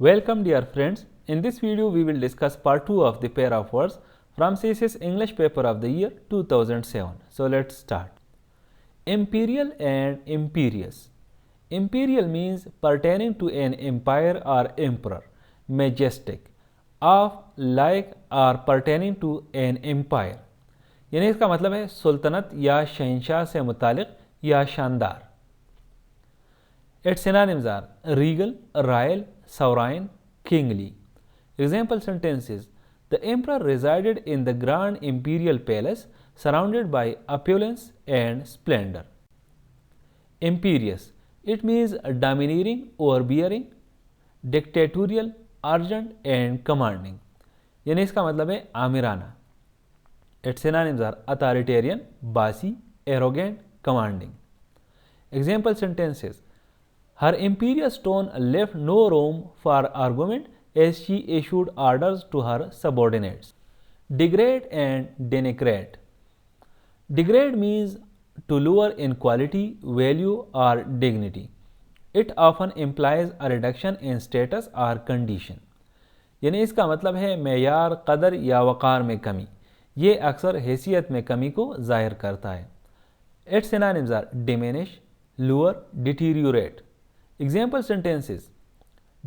Welcome dear friends. In this video we will discuss part 2 of the pair of words from CSS English paper of the year 2007. So let's start. Imperial and imperious. Imperial means pertaining to an empire or emperor. Majestic, of, like or pertaining to an empire. यानी इसका मतलब है सुल्तनत या शहंशाह से मुतालिक या शानदार. Its synonyms are regal, royal, sovereign, kingly. Example sentences: the emperor resided in the grand imperial palace surrounded by opulence and splendor. Imperious. It means domineering, overbearing, dictatorial, urgent and commanding. यानी इसका मतलब है आमिराना. Its synonyms are authoritarian, bossy, arrogant, commanding. Example sentences: her imperious tone left no room for argument as she issued orders to her subordinates. Degrade and denigrate. Degrade means to lower in quality, value or dignity. It often implies a reduction in status or condition. यानी इसका मतलब है मेयार, कदर या वक़ार में कमी. ये अक्सर हैसियत में कमी को ज़ाहिर करता है. Its synonyms are diminish, lower, deteriorate. Example sentences: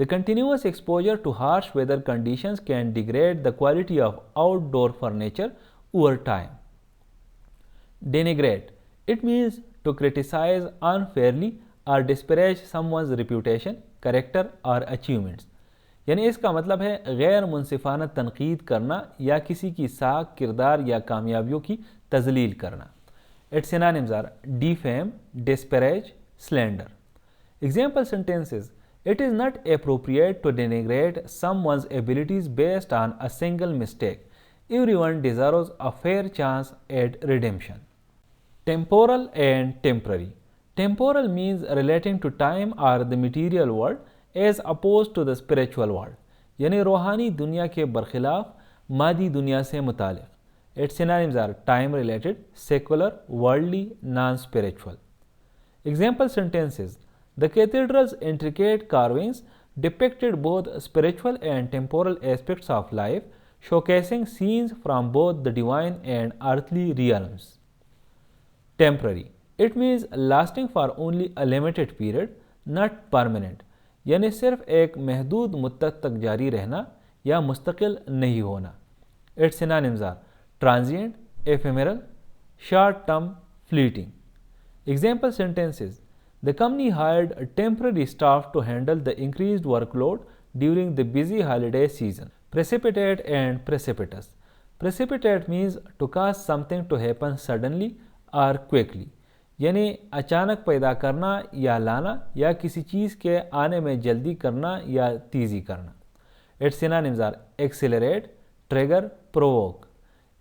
the continuous exposure to harsh weather conditions can degrade the quality of outdoor furniture over time. Denigrate. It means to criticize unfairly or disparage someone's reputation, character or achievements. यानी इसका मतलब है गैर मुनसिफाना तनकीद करना या किसी की साख, किरदार या कामयाबियों की तजलील करना. Its synonyms are defame, disparage, slander. Example sentences: it is not appropriate to denigrate someone's abilities based on a single mistake. Everyone deserves a fair chance at redemption. Temporal and temporary. Temporal means relating to time or the material world as opposed to the spiritual world. यानी रूहानी दुनिया के बरखिलाफ मादी दुनिया से मुतालिक. Its synonyms are time related, secular, worldly, non-spiritual. Example sentences: the cathedral's intricate carvings depicted both spiritual and temporal aspects of life, showcasing scenes from both the divine and earthly realms. Temporary. It means lasting for only a limited period, not permanent. यानी सिर्फ एक महदूद मुद्दत तक जारी रहना या मुस्तकिल नहीं होना. Its synonyms are transient, ephemeral, short term, fleeting. Example sentences: the company hired a temporary staff to handle the increased workload during the busy holiday season. Precipitate and precipitous. Precipitate means to cause something to happen suddenly or quickly. यानी अचानक पैदा करना या लाना या किसी चीज़ के आने में जल्दी करना या तेज़ी करना. Its synonyms are accelerate, trigger, provoke.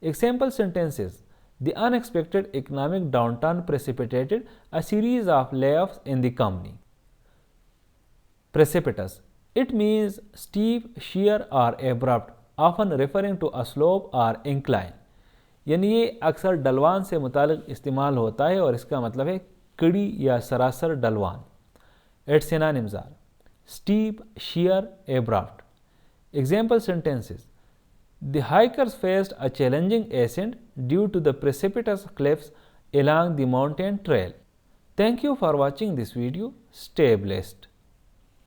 Example sentences: the unexpected economic downturn precipitated a series of layoffs in the company. Precipitous. It means steep, sheer or abrupt, often referring to a slope or incline. यानी ये अक्सर डलवान से मुतालिक इस्तेमाल होता है और इसका मतलब है कड़ी या सरासर डलवान. Its synonyms are steep, sheer, abrupt. Example sentences: the hikers faced a challenging ascent due to the precipitous cliffs along the mountain trail. Thank you for watching this video. Stay blessed.